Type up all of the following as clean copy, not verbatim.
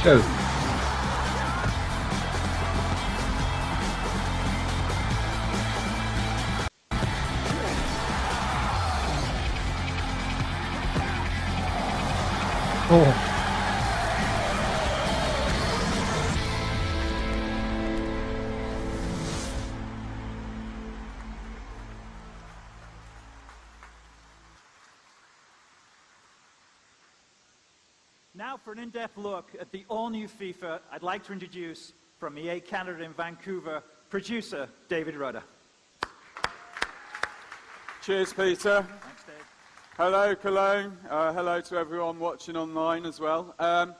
Zo. Oh. Now for an in-depth look at the all-new FIFA, I'd like to introduce, from EA Canada in Vancouver, producer David Rudder. Cheers, Peter. Thanks, Dave. Hello, Cologne. Hello to everyone watching online as well. I've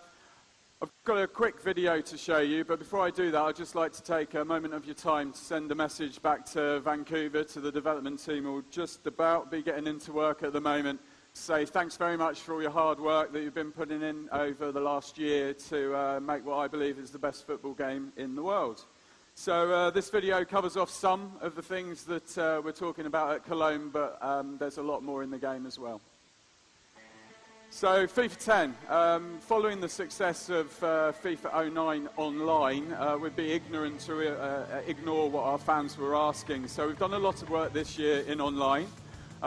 got a quick video to show you, but before I do that, I'd just like to take a moment of your time to send a message back to Vancouver, to the development team who will just about be getting into work at the moment. Say thanks very much for all your hard work that you've been putting in over the last year to make what I believe is the best football game in the world. So this video covers off some of the things that we're talking about at Cologne, but there's a lot more in the game as well. So FIFA 10, following the success of FIFA 09 online, we'd be ignorant to ignore what our fans were asking. So we've done a lot of work this year in online.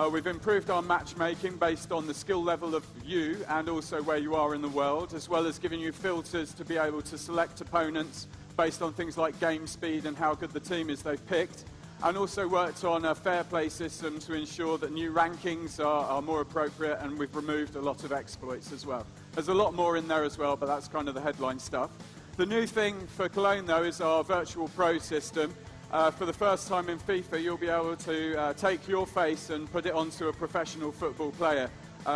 We've improved our matchmaking based on the skill level of you and also where you are in the world, as well as giving you filters to be able to select opponents based on things like game speed and how good the team is they've picked, and also worked on a fair play system to ensure that new rankings are more appropriate, and we've removed a lot of exploits as well. There's a lot more in there as well, but that's kind of the headline stuff. The new thing for Cologne, though, is our virtual pro system. For the first time in FIFA, you'll be able to take your face and put it onto a professional football player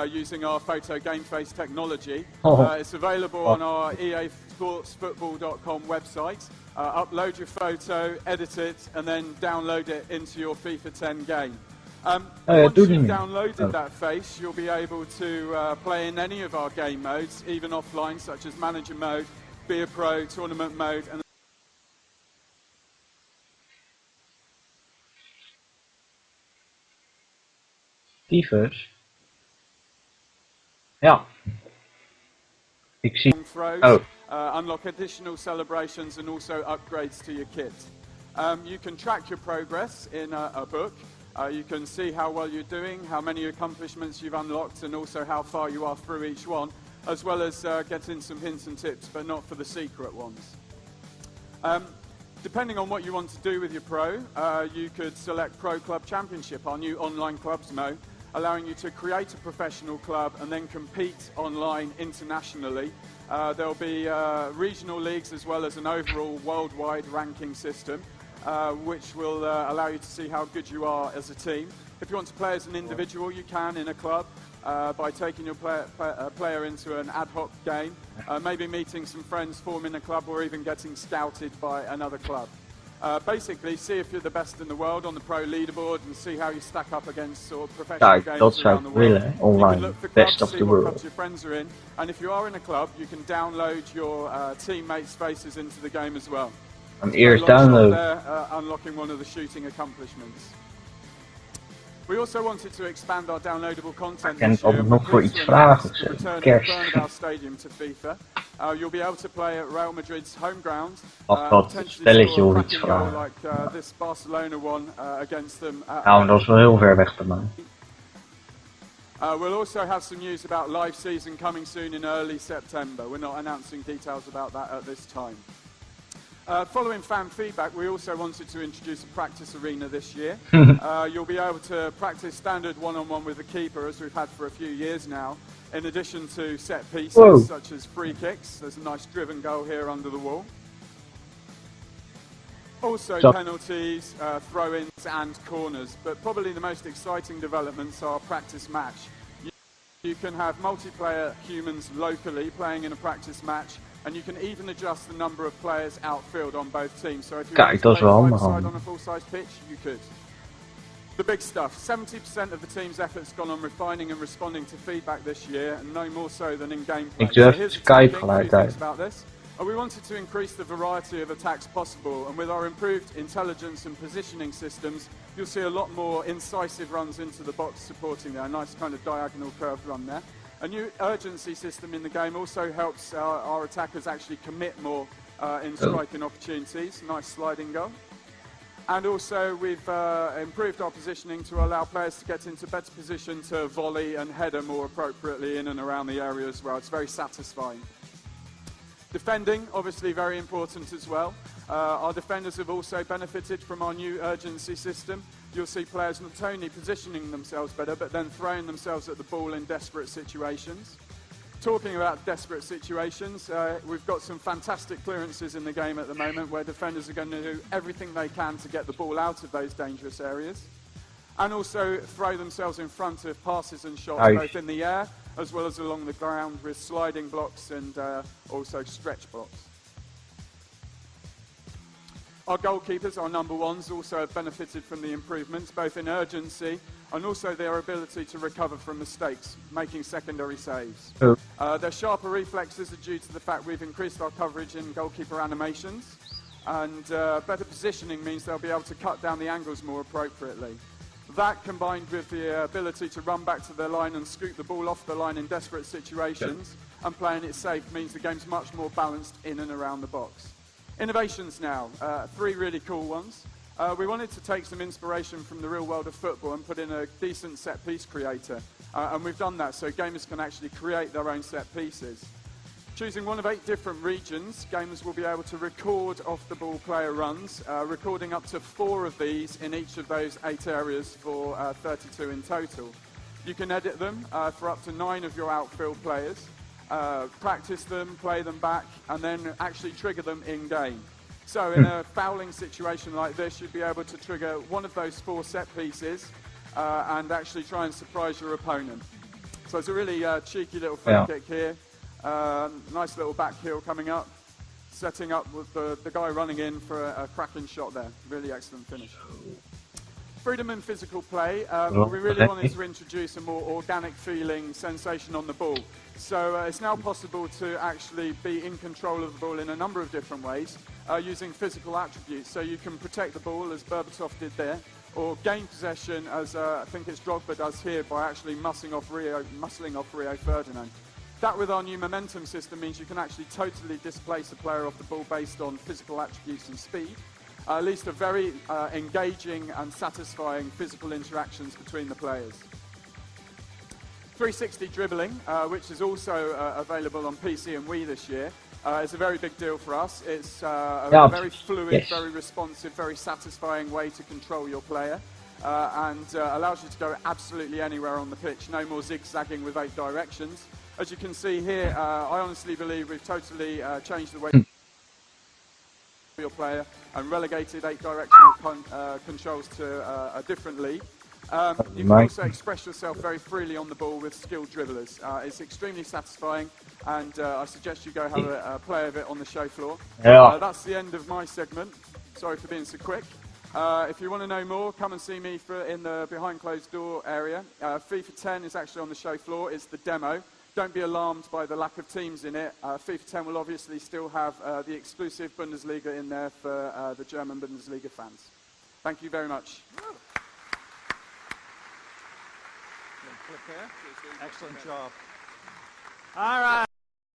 using our photo game face technology. It's available on our easportsfootball.com website. Upload your photo, edit it, and then download it into your FIFA 10 game. Once you've downloaded that face, you'll be able to play in any of our game modes, even offline, such as manager mode, be a pro, tournament mode, and Tyfus. Ja. Ik zie... throws, unlock additional celebrations and also upgrades to your kit. You can track your progress in a book. You can see how well you're doing, how many accomplishments you've unlocked, and also how far you are through each one, as well as getting some hints and tips, but not for the secret ones. Depending on what you want to do with your pro, you could select Pro Club Championship, our new online clubs mode, allowing you to create a professional club and then compete online internationally. There'll be regional leagues as well as an overall worldwide ranking system, which will allow you to see how good you are as a team. If you want to play as an individual, you can in a club by taking your player into an ad hoc game, maybe meeting some friends, forming a club, or even getting scouted by another club. Basically, see if you're the best in the world on the pro leaderboard and see how you stack up against sort of professional games around the world. You can look for clubs, see what clubs your friends are in, and if you are in a club, you can download your teammates' faces into the game as well. And eerst download. Unlocking one of the shooting accomplishments. We also wanted to expand our downloadable content this year. Nog voor iets vragen of zo. Kerst. Stadium to FIFA. You'll be able to play at Real Madrid's home ground. Dat spelletje hoor iets vragen. Like this Barcelona one against them. Nou, dat is wel heel ver weg bij mij. We'll also have some news about live season coming soon in early September. We're not announcing details about that at this time. Following fan feedback, we also wanted to introduce a practice arena this year. You'll be able to practice standard one-on-one with the keeper, as we've had for a few years now, in addition to set pieces such as free kicks. There's a nice driven goal here under the wall. Also penalties, throw-ins and corners, but probably the most exciting developments are practice match. You can have multiplayer humans locally playing in a practice match, and you can even adjust the number of players outfield on both teams. So if you want to play side on a full-size pitch, you could. The big stuff. 70% of the team's efforts gone on refining and responding to feedback this year, and no more so than in gameplay. So here's Skype about this. We wanted to increase the variety of attacks possible, and with our improved intelligence and positioning systems, you'll see a lot more incisive runs into the box supporting there. A nice kind of diagonal curved run there. A new urgency system in the game also helps our attackers actually commit more in striking opportunities. Nice sliding goal. And also we've improved our positioning to allow players to get into better position to volley and header more appropriately in and around the area as well. It's very satisfying. Defending, obviously very important as well. Our defenders have also benefited from our new urgency system. You'll see players not only positioning themselves better, but then throwing themselves at the ball in desperate situations. Talking about desperate situations, we've got some fantastic clearances in the game at the moment where defenders are going to do everything they can to get the ball out of those dangerous areas. And also throw themselves in front of passes and shots, both in the air as well as along the ground with sliding blocks and also stretch blocks. Our goalkeepers, our number ones, also have benefited from the improvements, both in urgency and also their ability to recover from mistakes, making secondary saves. Their sharper reflexes are due to the fact we've increased our coverage in goalkeeper animations, and better positioning means they'll be able to cut down the angles more appropriately. That, combined with the ability to run back to their line and scoop the ball off the line in desperate situations and playing it safe, means the game's much more balanced in and around the box. Innovations now, 3 really cool ones. We wanted to take some inspiration from the real world of football and put in a decent set-piece creator. And we've done that so gamers can actually create their own set pieces. Choosing one of 8 different regions, gamers will be able to record off-the-ball player runs, recording up to 4 of these in each of those 8 areas for 32 in total. You can edit them for up to 9 of your outfield players, practice them, play them back, and then actually trigger them in-game. So in a fouling situation like this, you'd be able to trigger one of those 4 set pieces and actually try and surprise your opponent. So it's a really cheeky little free kick here. Nice little back heel coming up, setting up with the guy running in for a cracking shot there. Really excellent finish. Freedom in physical play. We really wanted to introduce a more organic feeling sensation on the ball. So it's now possible to actually be in control of the ball in a number of different ways using physical attributes. So you can protect the ball, as Berbatov did there, or gain possession, as I think it's Drogba does here, by actually muscling off Rio Ferdinand. That, with our new momentum system, means you can actually totally displace a player off the ball based on physical attributes and speed. At least a very engaging and satisfying physical interactions between the players. 360 dribbling, which is also available on PC and Wii this year, is a very big deal for us. It's a very fluid, very responsive, very satisfying way to control your player, and allows you to go absolutely anywhere on the pitch. No more zigzagging with 8 directions. As you can see here, I honestly believe we've totally changed the way your player and relegated 8 directional controls to a different league. You can also express yourself very freely on the ball with skilled dribblers. It's extremely satisfying, and I suggest you go have a play of it on the show floor. That's the end of my segment. Sorry for being so quick. If you want to know more, come and see me in the behind closed door area. FIFA 10 is actually on the show floor. It's the demo. Don't be alarmed by the lack of teams in it. FIFA 10 will obviously still have the exclusive Bundesliga in there for the German Bundesliga fans. Thank you very much. Excellent job. All right.